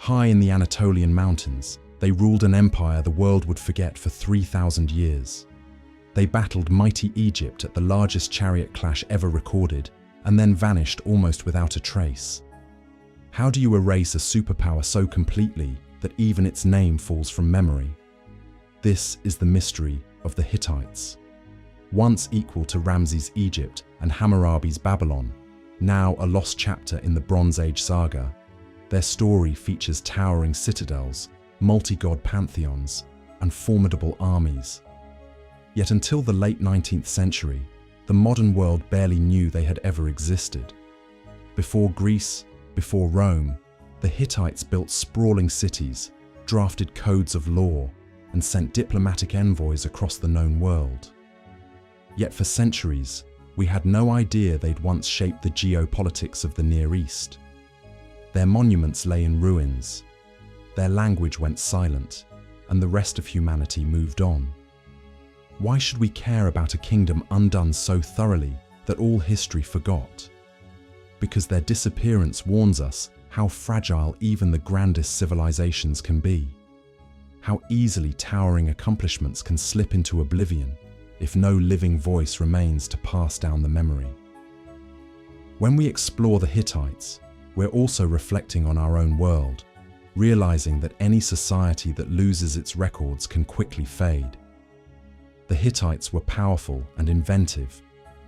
High in the Anatolian mountains, they ruled an empire the world would forget for 3,000 years. They battled mighty Egypt at the largest chariot clash ever recorded, and then vanished almost without a trace. How do you erase a superpower so completely that even its name falls from memory? This is the mystery of the Hittites. Once equal to Ramses' Egypt and Hammurabi's Babylon, now a lost chapter in the Bronze Age saga, their story features towering citadels, multi-god pantheons, and formidable armies. Yet until the late 19th century, the modern world barely knew they had ever existed. Before Greece, before Rome, the Hittites built sprawling cities, drafted codes of law, and sent diplomatic envoys across the known world. Yet for centuries, we had no idea they'd once shaped the geopolitics of the Near East. Their monuments lay in ruins, their language went silent, and the rest of humanity moved on. Why should we care about a kingdom undone so thoroughly that all history forgot? Because their disappearance warns us how fragile even the grandest civilizations can be, how easily towering accomplishments can slip into oblivion if no living voice remains to pass down the memory. When we explore the Hittites, we're also reflecting on our own world, realizing that any society that loses its records can quickly fade. The Hittites were powerful and inventive,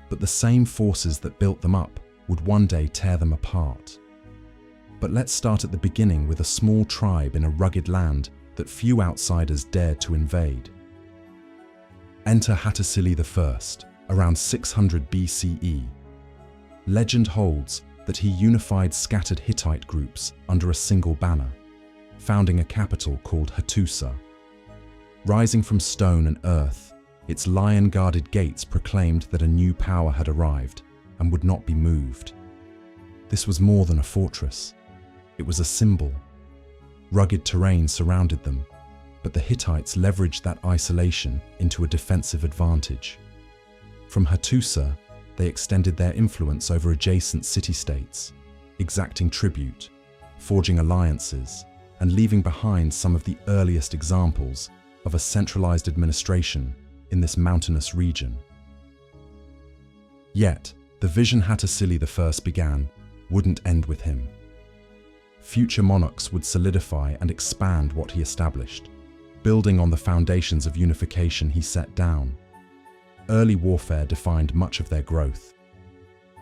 but the same forces that built them up would one day tear them apart. But let's start at the beginning with a small tribe in a rugged land that few outsiders dared to invade. Enter Hattusili I, around 600 BCE. Legend holds that he unified scattered Hittite groups under a single banner, founding a capital called Hattusa. Rising from stone and earth, its lion-guarded gates proclaimed that a new power had arrived and would not be moved. This was more than a fortress. It was a symbol. Rugged terrain surrounded them, but the Hittites leveraged that isolation into a defensive advantage. From Hattusa, they extended their influence over adjacent city-states, exacting tribute, forging alliances, and leaving behind some of the earliest examples of a centralized administration in this mountainous region. Yet, the vision Hattusili I began wouldn't end with him. Future monarchs would solidify and expand what he established, building on the foundations of unification he set down. Early warfare defined much of their growth.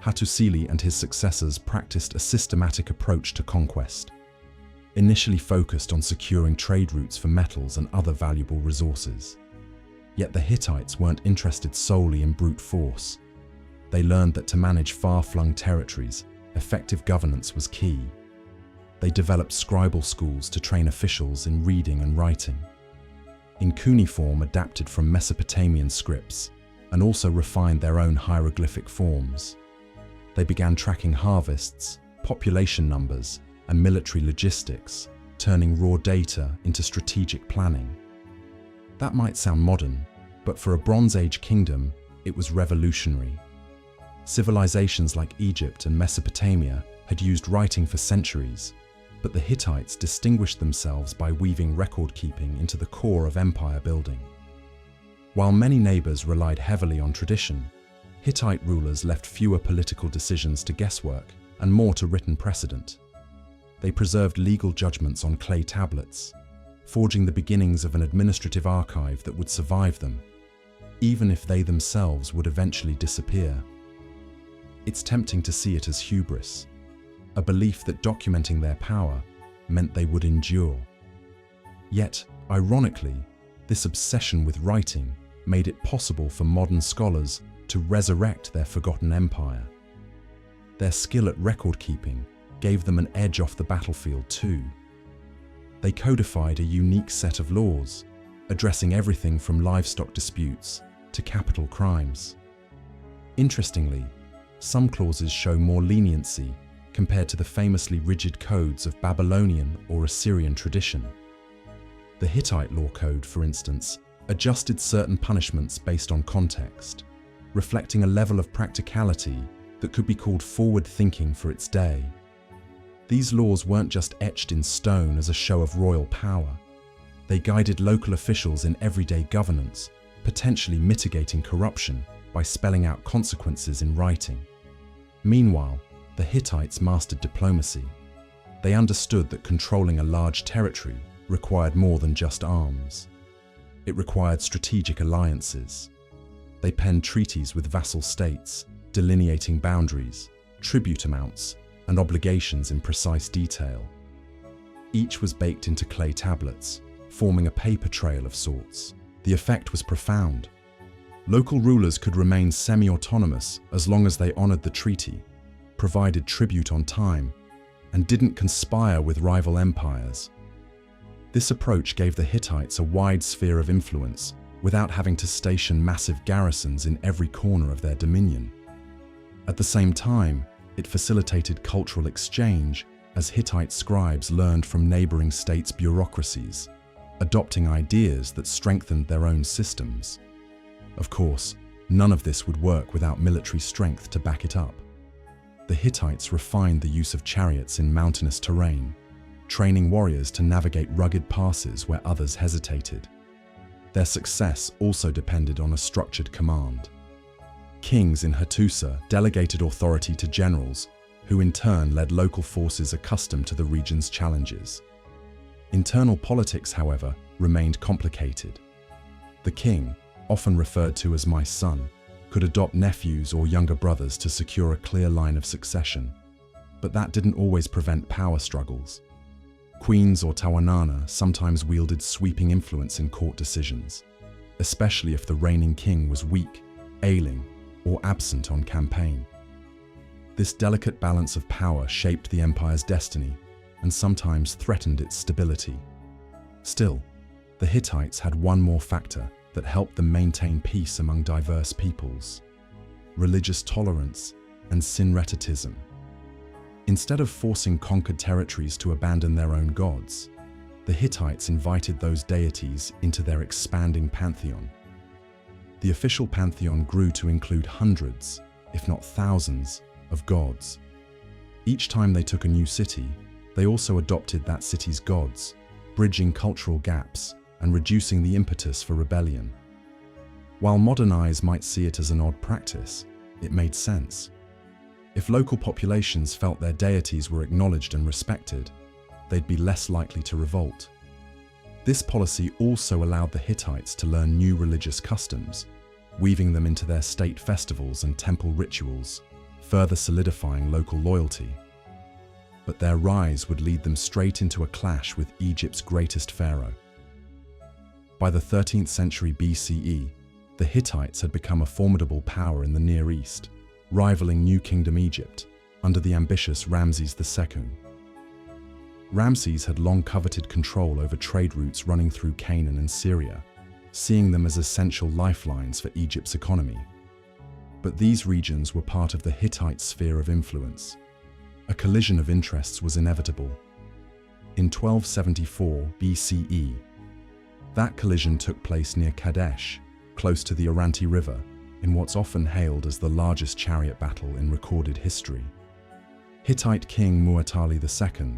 Hattusili and his successors practiced a systematic approach to conquest, initially focused on securing trade routes for metals and other valuable resources. Yet the Hittites weren't interested solely in brute force. They learned that to manage far-flung territories, effective governance was key. They developed scribal schools to train officials in reading and writing, in cuneiform adapted from Mesopotamian scripts, and also refined their own hieroglyphic forms. They began tracking harvests, population numbers, and military logistics, turning raw data into strategic planning. That might sound modern, but for a Bronze Age kingdom, it was revolutionary. Civilizations like Egypt and Mesopotamia had used writing for centuries, but the Hittites distinguished themselves by weaving record-keeping into the core of empire building. While many neighbors relied heavily on tradition, Hittite rulers left fewer political decisions to guesswork and more to written precedent. They preserved legal judgments on clay tablets, forging the beginnings of an administrative archive that would survive them, even if they themselves would eventually disappear. It's tempting to see it as hubris, a belief that documenting their power meant they would endure. Yet, ironically, this obsession with writing made it possible for modern scholars to resurrect their forgotten empire. Their skill at record-keeping gave them an edge off the battlefield too. They codified a unique set of laws, addressing everything from livestock disputes to capital crimes. Interestingly, some clauses show more leniency compared to the famously rigid codes of Babylonian or Assyrian tradition. The Hittite law code, for instance, adjusted certain punishments based on context, reflecting a level of practicality that could be called forward-thinking for its day. These laws weren't just etched in stone as a show of royal power. They guided local officials in everyday governance, potentially mitigating corruption by spelling out consequences in writing. Meanwhile, the Hittites mastered diplomacy. They understood that controlling a large territory required more than just arms. It required strategic alliances. They penned treaties with vassal states, delineating boundaries, tribute amounts, and obligations in precise detail. Each was baked into clay tablets, forming a paper trail of sorts. The effect was profound. Local rulers could remain semi-autonomous as long as they honored the treaty, provided tribute on time, and didn't conspire with rival empires. This approach gave the Hittites a wide sphere of influence without having to station massive garrisons in every corner of their dominion. At the same time, it facilitated cultural exchange as Hittite scribes learned from neighboring states' bureaucracies, adopting ideas that strengthened their own systems. Of course, none of this would work without military strength to back it up. The Hittites refined the use of chariots in mountainous terrain, training warriors to navigate rugged passes where others hesitated. Their success also depended on a structured command. Kings in Hattusa delegated authority to generals, who in turn led local forces accustomed to the region's challenges. Internal politics, however, remained complicated. The king, often referred to as my son, could adopt nephews or younger brothers to secure a clear line of succession, but that didn't always prevent power struggles. Queens or tawanana sometimes wielded sweeping influence in court decisions, especially if the reigning king was weak, ailing, or absent on campaign. This delicate balance of power shaped the empire's destiny and sometimes threatened its stability. Still, the Hittites had one more factor that helped them maintain peace among diverse peoples: religious tolerance and syncretism. Instead of forcing conquered territories to abandon their own gods, the Hittites invited those deities into their expanding pantheon. The official pantheon grew to include hundreds, if not thousands, of gods. Each time they took a new city, they also adopted that city's gods, bridging cultural gaps and reducing the impetus for rebellion. While modern eyes might see it as an odd practice, it made sense. If local populations felt their deities were acknowledged and respected, they'd be less likely to revolt. This policy also allowed the Hittites to learn new religious customs, weaving them into their state festivals and temple rituals, further solidifying local loyalty. But their rise would lead them straight into a clash with Egypt's greatest pharaoh. By the 13th century BCE, the Hittites had become a formidable power in the Near East, rivaling New Kingdom Egypt under the ambitious Ramses II. Ramses had long coveted control over trade routes running through Canaan and Syria, seeing them as essential lifelines for Egypt's economy. But these regions were part of the Hittite sphere of influence. A collision of interests was inevitable. In 1274 BCE, that collision took place near Kadesh, close to the Orontes River, in what's often hailed as the largest chariot battle in recorded history. Hittite king Mu'tali II,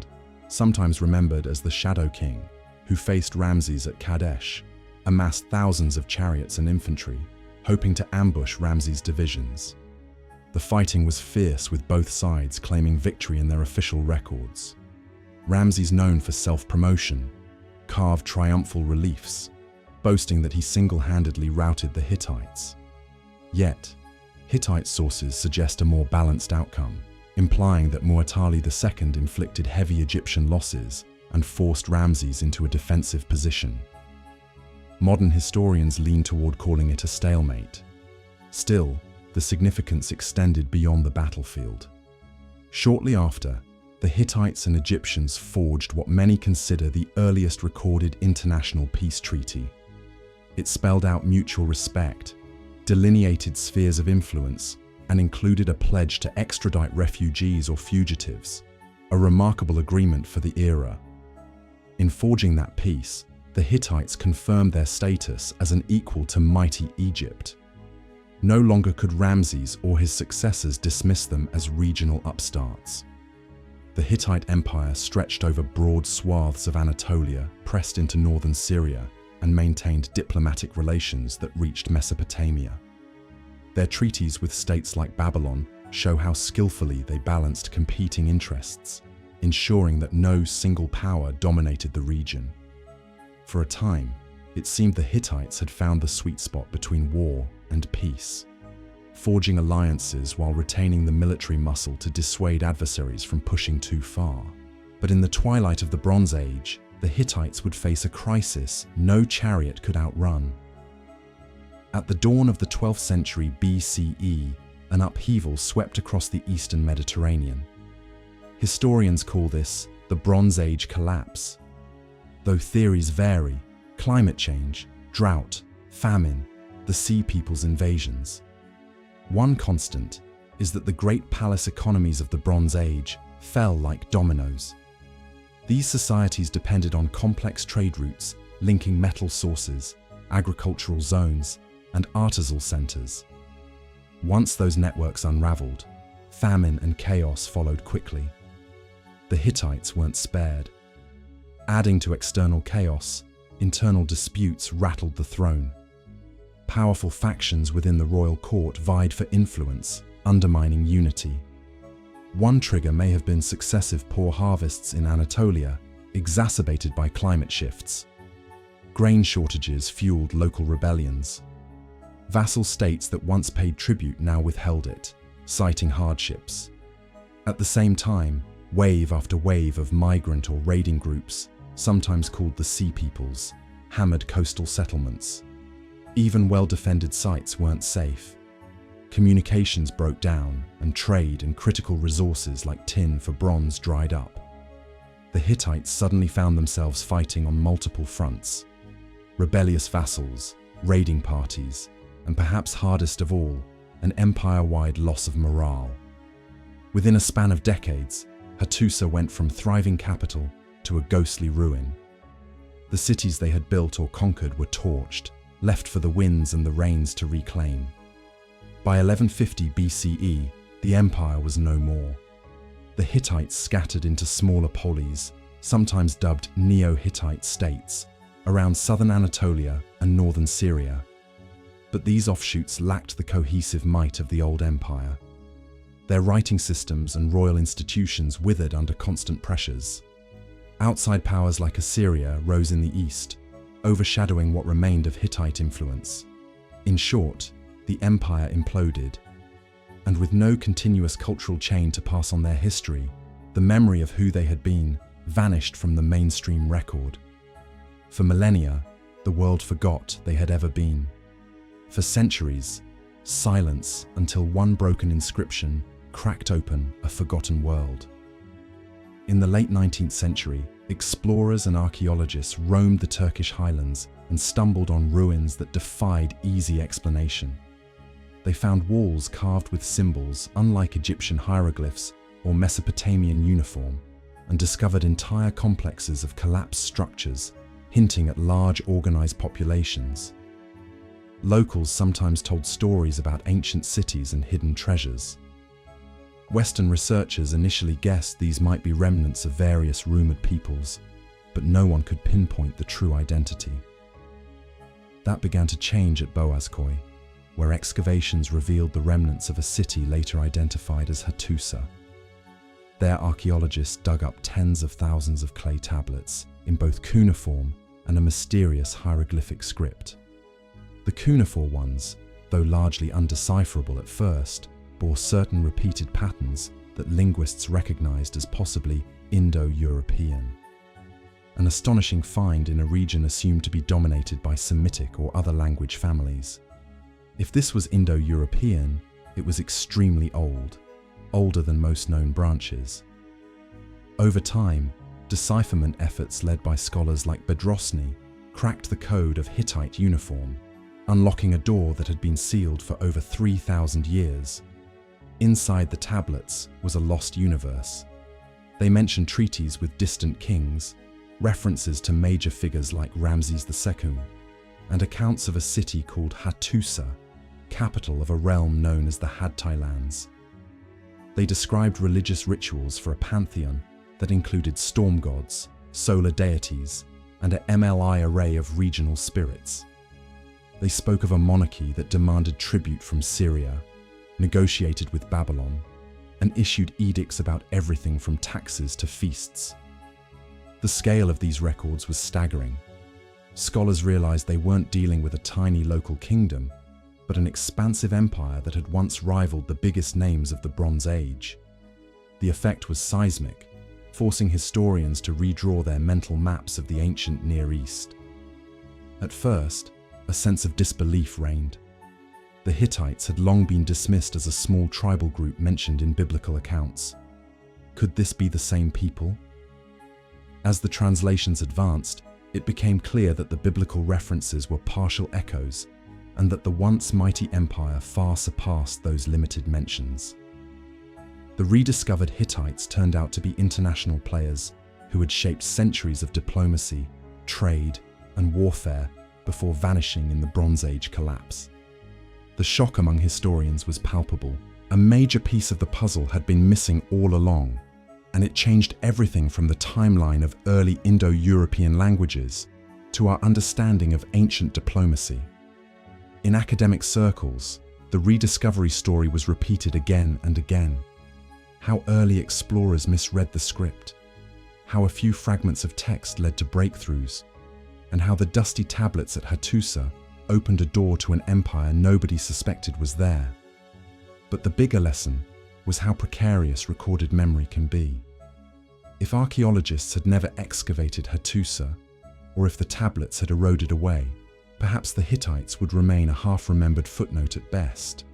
sometimes remembered as the Shadow King, who faced Ramses at Kadesh, amassed thousands of chariots and infantry, hoping to ambush Ramses' divisions. The fighting was fierce, with both sides claiming victory in their official records. Ramses, known for self-promotion, carved triumphal reliefs, boasting that he single-handedly routed the Hittites. Yet, Hittite sources suggest a more balanced outcome, implying that Mu'tali II inflicted heavy Egyptian losses and forced Ramses into a defensive position. Modern historians lean toward calling it a stalemate. Still, the significance extended beyond the battlefield. Shortly after, the Hittites and Egyptians forged what many consider the earliest recorded international peace treaty. It spelled out mutual respect, delineated spheres of influence, and included a pledge to extradite refugees or fugitives, a remarkable agreement for the era. In forging that peace, the Hittites confirmed their status as an equal to mighty Egypt. No longer could Ramses or his successors dismiss them as regional upstarts. The Hittite Empire stretched over broad swaths of Anatolia, pressed into northern Syria, and maintained diplomatic relations that reached Mesopotamia. Their treaties with states like Babylon show how skillfully they balanced competing interests, ensuring that no single power dominated the region. For a time, it seemed the Hittites had found the sweet spot between war and peace, forging alliances while retaining the military muscle to dissuade adversaries from pushing too far. But in the twilight of the Bronze Age, the Hittites would face a crisis no chariot could outrun. At the dawn of the 12th century BCE, an upheaval swept across the eastern Mediterranean. Historians call this the Bronze Age collapse. Though theories vary, climate change, drought, famine, the Sea People's invasions. One constant is that the great palace economies of the Bronze Age fell like dominoes. These societies depended on complex trade routes linking metal sources, agricultural zones, and artisanal centers. Once those networks unraveled, famine and chaos followed quickly. The Hittites weren't spared. Adding to external chaos, internal disputes rattled the throne. Powerful factions within the royal court vied for influence, undermining unity. One trigger may have been successive poor harvests in Anatolia, exacerbated by climate shifts. Grain shortages fueled local rebellions. Vassal states that once paid tribute now withheld it, citing hardships. At the same time, wave after wave of migrant or raiding groups, sometimes called the Sea Peoples, hammered coastal settlements. Even well-defended sites weren't safe. Communications broke down, and trade and critical resources like tin for bronze dried up. The Hittites suddenly found themselves fighting on multiple fronts. Rebellious vassals, raiding parties, and perhaps hardest of all, an empire-wide loss of morale. Within a span of decades, Hattusa went from thriving capital to a ghostly ruin. The cities they had built or conquered were torched, left for the winds and the rains to reclaim. By 1150 BCE, the empire was no more. The Hittites scattered into smaller polis, sometimes dubbed Neo-Hittite states, around southern Anatolia and northern Syria. But these offshoots lacked the cohesive might of the old empire. Their writing systems and royal institutions withered under constant pressures. Outside powers like Assyria rose in the east, overshadowing what remained of Hittite influence. In short, the empire imploded. And with no continuous cultural chain to pass on their history, the memory of who they had been vanished from the mainstream record. For millennia, the world forgot they had ever been. For centuries, silence until one broken inscription cracked open a forgotten world. In the late 19th century, explorers and archaeologists roamed the Turkish highlands and stumbled on ruins that defied easy explanation. They found walls carved with symbols unlike Egyptian hieroglyphs or Mesopotamian uniform, and discovered entire complexes of collapsed structures, hinting at large organized populations. Locals sometimes told stories about ancient cities and hidden treasures. Western researchers initially guessed these might be remnants of various rumored peoples, but no one could pinpoint the true identity. That began to change at Boğazköy, where excavations revealed the remnants of a city later identified as Hattusa. There, archaeologists dug up tens of thousands of clay tablets in both cuneiform and a mysterious hieroglyphic script. The cuneiform ones, though largely undecipherable at first, bore certain repeated patterns that linguists recognized as possibly Indo-European. An astonishing find in a region assumed to be dominated by Semitic or other language families. If this was Indo-European, it was extremely old, older than most known branches. Over time, decipherment efforts led by scholars like Bedrosny cracked the code of Hittite uniform, unlocking a door that had been sealed for over 3,000 years. Inside the tablets was a lost universe. They mentioned treaties with distant kings, references to major figures like Ramses II, and accounts of a city called Hattusa, capital of a realm known as the Hittite lands. They described religious rituals for a pantheon that included storm gods, solar deities, and an MLI array of regional spirits. They spoke of a monarchy that demanded tribute from Syria, negotiated with Babylon, and issued edicts about everything from taxes to feasts. The scale of these records was staggering. Scholars realized they weren't dealing with a tiny local kingdom, but an expansive empire that had once rivaled the biggest names of the Bronze Age. The effect was seismic, forcing historians to redraw their mental maps of the ancient Near East. At first, a sense of disbelief reigned. The Hittites had long been dismissed as a small tribal group mentioned in biblical accounts. Could this be the same people? As the translations advanced, it became clear that the biblical references were partial echoes, and that the once mighty empire far surpassed those limited mentions. The rediscovered Hittites turned out to be international players who had shaped centuries of diplomacy, trade, and warfare before vanishing in the Bronze Age collapse. The shock among historians was palpable. A major piece of the puzzle had been missing all along, and it changed everything from the timeline of early Indo-European languages to our understanding of ancient diplomacy. In academic circles, the rediscovery story was repeated again and again. How early explorers misread the script, how a few fragments of text led to breakthroughs, and how the dusty tablets at Hattusa opened a door to an empire nobody suspected was there. But the bigger lesson was how precarious recorded memory can be. If archaeologists had never excavated Hattusa, or if the tablets had eroded away, perhaps the Hittites would remain a half-remembered footnote at best.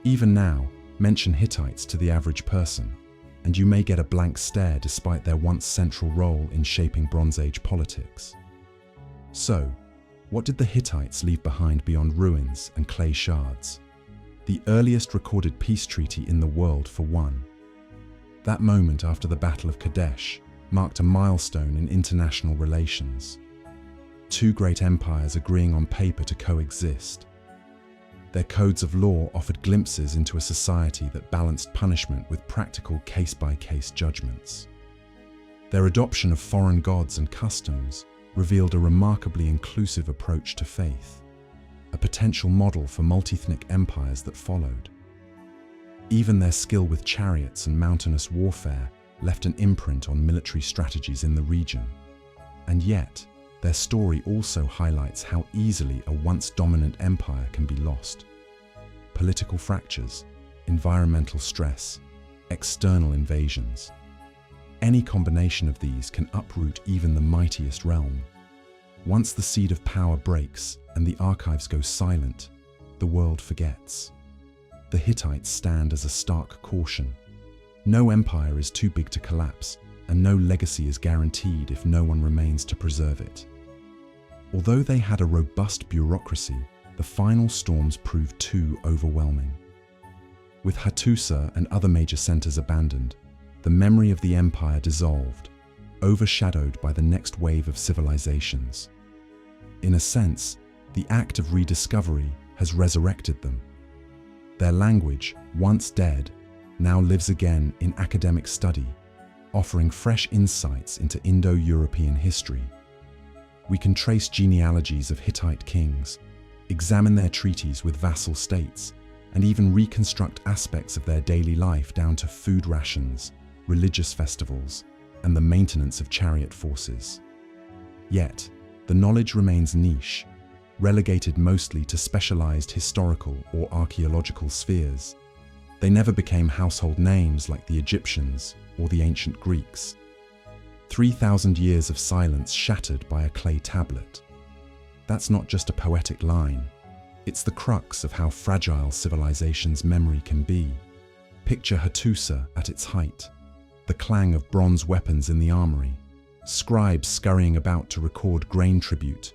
Even now, mention Hittites to the average person, and you may get a blank stare despite their once central role in shaping Bronze Age politics. So, what did the Hittites leave behind beyond ruins and clay shards? The earliest recorded peace treaty in the world, for one. That moment after the Battle of Kadesh marked a milestone in international relations. Two great empires agreeing on paper to coexist. Their codes of law offered glimpses into a society that balanced punishment with practical case-by-case judgments. Their adoption of foreign gods and customs revealed a remarkably inclusive approach to faith, a potential model for multi-ethnic empires that followed. Even their skill with chariots and mountainous warfare left an imprint on military strategies in the region. And yet, their story also highlights how easily a once dominant empire can be lost. Political fractures, environmental stress, external invasions. Any combination of these can uproot even the mightiest realm. Once the seed of power breaks and the archives go silent, the world forgets. The Hittites stand as a stark caution. No empire is too big to collapse, and no legacy is guaranteed if no one remains to preserve it. Although they had a robust bureaucracy, the final storms proved too overwhelming. With Hattusa and other major centers abandoned, the memory of the empire dissolved, overshadowed by the next wave of civilizations. In a sense, the act of rediscovery has resurrected them. Their language, once dead, now lives again in academic study, offering fresh insights into Indo-European history. We can trace genealogies of Hittite kings, examine their treaties with vassal states, and even reconstruct aspects of their daily life down to food rations, religious festivals, and the maintenance of chariot forces. Yet, the knowledge remains niche, relegated mostly to specialized historical or archaeological spheres. They never became household names like the Egyptians or the ancient Greeks. 3,000 years of silence shattered by a clay tablet. That's not just a poetic line. It's the crux of how fragile civilization's memory can be. Picture Hattusa at its height, the clang of bronze weapons in the armory, scribes scurrying about to record grain tribute,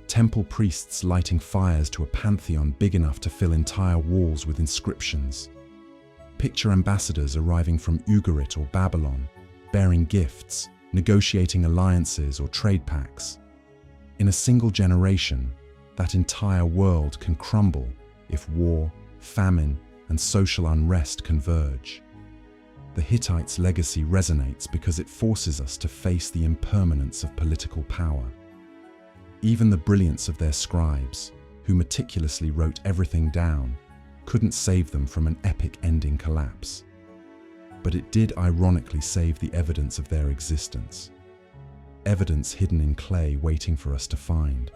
temple priests lighting fires to a pantheon big enough to fill entire walls with inscriptions. Picture ambassadors arriving from Ugarit or Babylon, bearing gifts, negotiating alliances or trade pacts. In a single generation, that entire world can crumble if war, famine, and social unrest converge. The Hittites' legacy resonates because it forces us to face the impermanence of political power. Even the brilliance of their scribes, who meticulously wrote everything down, couldn't save them from an epic-ending collapse. But it did ironically save the evidence of their existence. Evidence hidden in clay waiting for us to find.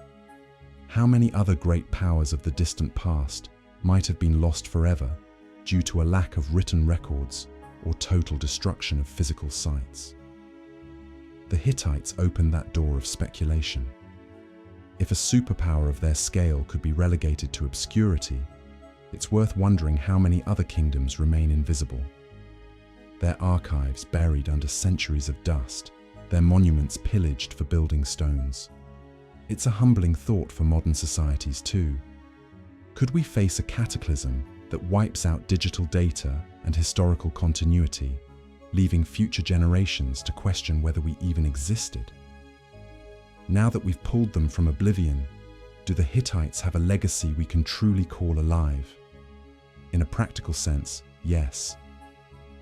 How many other great powers of the distant past might have been lost forever due to a lack of written records or total destruction of physical sites? The Hittites opened that door of speculation. If a superpower of their scale could be relegated to obscurity, it's worth wondering how many other kingdoms remain invisible. Their archives buried under centuries of dust, their monuments pillaged for building stones. It's a humbling thought for modern societies too. Could we face a cataclysm that wipes out digital data and historical continuity, leaving future generations to question whether we even existed? Now that we've pulled them from oblivion, do the Hittites have a legacy we can truly call alive? In a practical sense, yes.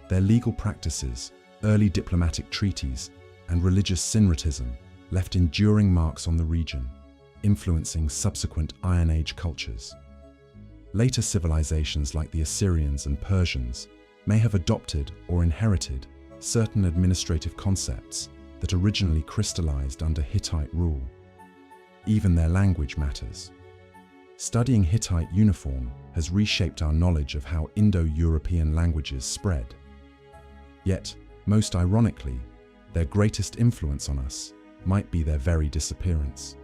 Their legal practices, early diplomatic treaties, and religious syncretism left enduring marks on the region, influencing subsequent Iron Age cultures. Later civilizations like the Assyrians and Persians may have adopted or inherited certain administrative concepts that originally crystallized under Hittite rule. Even their language matters. Studying Hittite cuneiform has reshaped our knowledge of how Indo-European languages spread. Yet, most ironically, their greatest influence on us might be their very disappearance.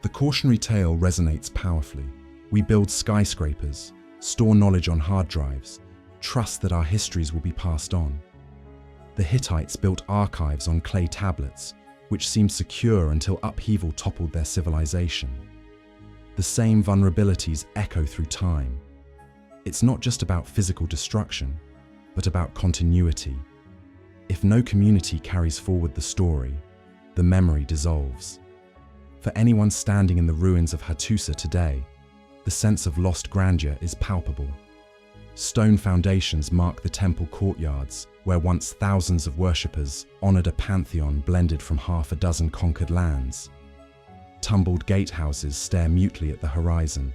The cautionary tale resonates powerfully. We build skyscrapers, store knowledge on hard drives, trust that our histories will be passed on. The Hittites built archives on clay tablets, which seemed secure until upheaval toppled their civilization. The same vulnerabilities echo through time. It's not just about physical destruction, but about continuity. If no community carries forward the story, the memory dissolves. For anyone standing in the ruins of Hattusa today, the sense of lost grandeur is palpable. Stone foundations mark the temple courtyards, where once thousands of worshippers honored a pantheon blended from half a dozen conquered lands. Tumbled gatehouses stare mutely at the horizon,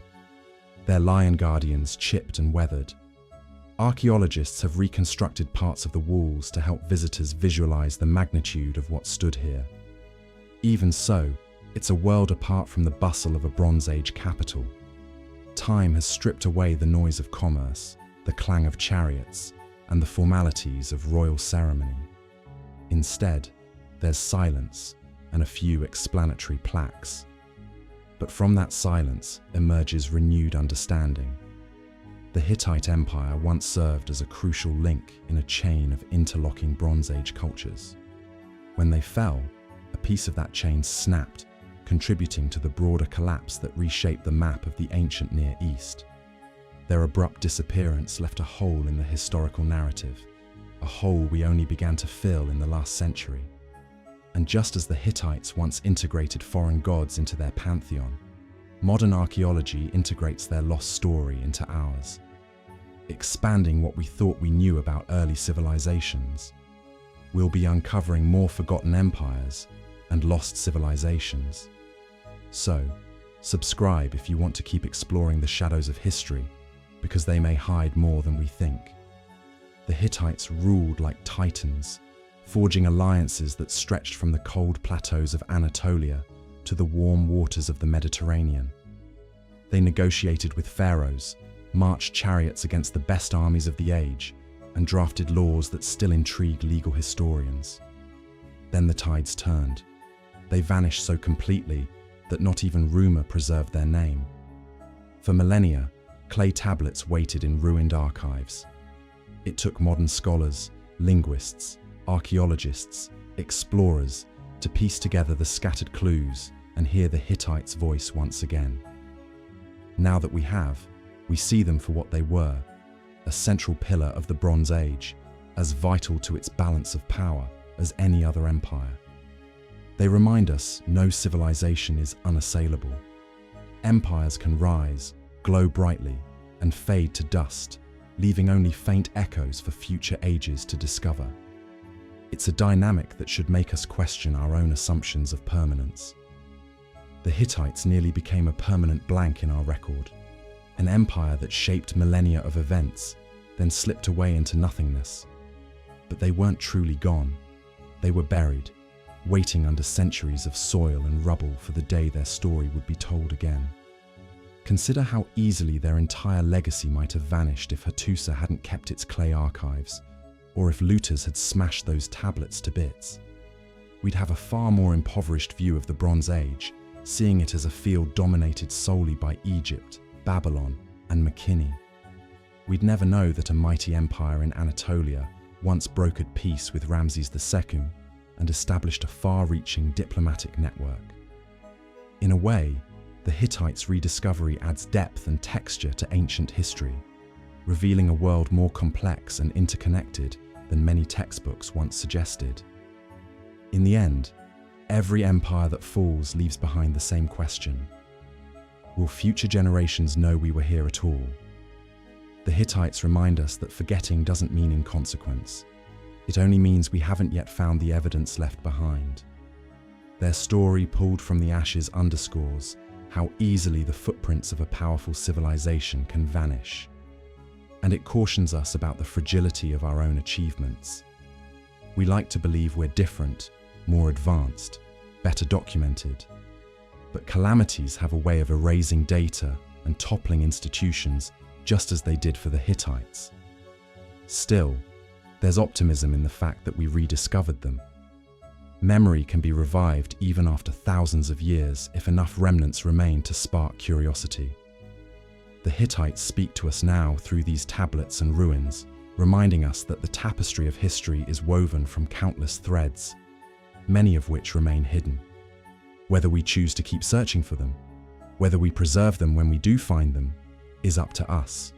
their lion guardians chipped and weathered. Archaeologists have reconstructed parts of the walls to help visitors visualize the magnitude of what stood here. Even so, it's a world apart from the bustle of a Bronze Age capital. Time has stripped away the noise of commerce, the clang of chariots, and the formalities of royal ceremony. Instead, there's silence and a few explanatory plaques. But from that silence emerges renewed understanding. The Hittite Empire once served as a crucial link in a chain of interlocking Bronze Age cultures. When they fell, a piece of that chain snapped, contributing to the broader collapse that reshaped the map of the ancient Near East. Their abrupt disappearance left a hole in the historical narrative, a hole we only began to fill in the last century. And just as the Hittites once integrated foreign gods into their pantheon, modern archaeology integrates their lost story into ours, expanding what we thought we knew about early civilizations. We'll be uncovering more forgotten empires and lost civilizations. So, subscribe if you want to keep exploring the shadows of history, because they may hide more than we think. The Hittites ruled like titans, forging alliances that stretched from the cold plateaus of Anatolia to the warm waters of the Mediterranean. They negotiated with pharaohs, marched chariots against the best armies of the age, and drafted laws that still intrigue legal historians. Then the tides turned. They vanished so completely that not even rumor preserved their name. For millennia, clay tablets waited in ruined archives. It took modern scholars, linguists, archaeologists, explorers to piece together the scattered clues and hear the Hittites' voice once again. Now that we have, we see them for what they were, a central pillar of the Bronze Age, as vital to its balance of power as any other empire. They remind us no civilization is unassailable. Empires can rise, glow brightly, and fade to dust, leaving only faint echoes for future ages to discover. It's a dynamic that should make us question our own assumptions of permanence. The Hittites nearly became a permanent blank in our record, an empire that shaped millennia of events, then slipped away into nothingness. But they weren't truly gone. They were buried, waiting under centuries of soil and rubble for the day their story would be told again. Consider how easily their entire legacy might have vanished if Hattusa hadn't kept its clay archives, or if looters had smashed those tablets to bits. We'd have a far more impoverished view of the Bronze Age, seeing it as a field dominated solely by Egypt, Babylon, and Mycenae. We'd never know that a mighty empire in Anatolia once brokered peace with Ramses II and established a far-reaching diplomatic network. In a way, the Hittites' rediscovery adds depth and texture to ancient history, revealing a world more complex and interconnected than many textbooks once suggested. In the end, every empire that falls leaves behind the same question: will future generations know we were here at all? The Hittites remind us that forgetting doesn't mean inconsequence. It only means we haven't yet found the evidence left behind. Their story, pulled from the ashes, underscores how easily the footprints of a powerful civilization can vanish. And it cautions us about the fragility of our own achievements. We like to believe we're different, more advanced, better documented. But calamities have a way of erasing data and toppling institutions, just as they did for the Hittites. Still, there's optimism in the fact that we rediscovered them. Memory can be revived even after thousands of years if enough remnants remain to spark curiosity. The Hittites speak to us now through these tablets and ruins, reminding us that the tapestry of history is woven from countless threads, many of which remain hidden. Whether we choose to keep searching for them, whether we preserve them when we do find them, is up to us.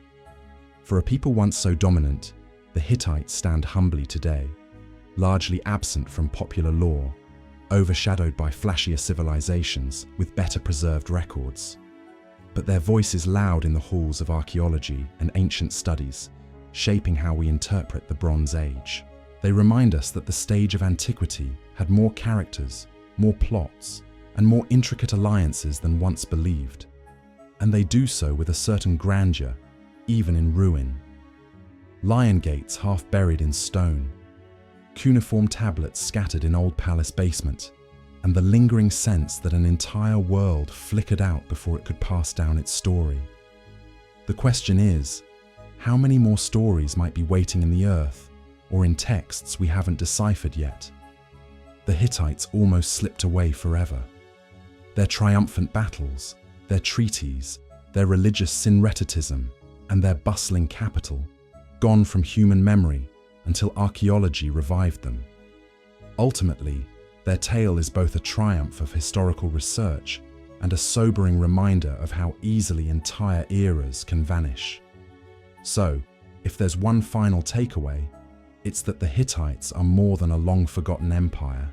For a people once so dominant, the Hittites stand humbly today, largely absent from popular lore, overshadowed by flashier civilizations with better preserved records. But their voice is loud in the halls of archaeology and ancient studies, shaping how we interpret the Bronze Age. They remind us that the stage of antiquity had more characters, more plots, and more intricate alliances than once believed. And they do so with a certain grandeur, even in ruin. Lion gates half buried in stone, cuneiform tablets scattered in old palace basement, and the lingering sense that an entire world flickered out before it could pass down its story. The question is, how many more stories might be waiting in the earth, or in texts we haven't deciphered yet? The Hittites almost slipped away forever. Their triumphant battles, their treaties, their religious syncretism, and their bustling capital, gone from human memory until archaeology revived them. Ultimately, their tale is both a triumph of historical research and a sobering reminder of how easily entire eras can vanish. So, if there's one final takeaway, it's that the Hittites are more than a long-forgotten empire.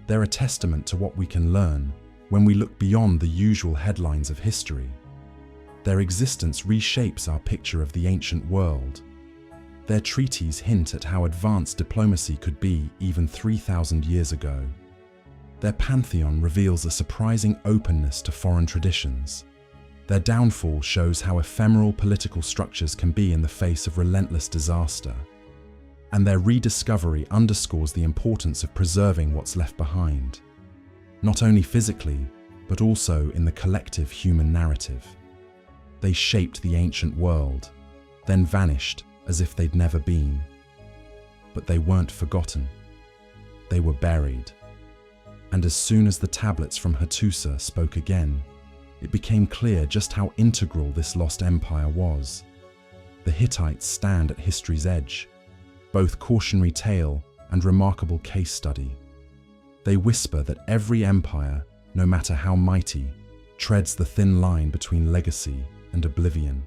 They're a testament to what we can learn when we look beyond the usual headlines of history. Their existence reshapes our picture of the ancient world. Their treaties hint at how advanced diplomacy could be even 3,000 years ago. Their pantheon reveals a surprising openness to foreign traditions. Their downfall shows how ephemeral political structures can be in the face of relentless disaster. And their rediscovery underscores the importance of preserving what's left behind, not only physically, but also in the collective human narrative. They shaped the ancient world, then vanished as if they'd never been. But they weren't forgotten. They were buried. And as soon as the tablets from Hattusa spoke again, it became clear just how integral this lost empire was. The Hittites stand at history's edge, both cautionary tale and remarkable case study. They whisper that every empire, no matter how mighty, treads the thin line between legacy and oblivion.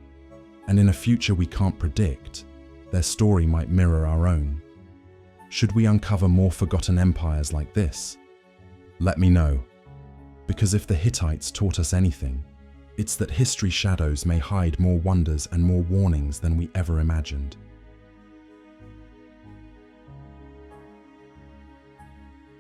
And in a future we can't predict, their story might mirror our own. Should we uncover more forgotten empires like this? Let me know, because if the Hittites taught us anything, It's that history's shadows may hide more wonders and more warnings than we ever imagined.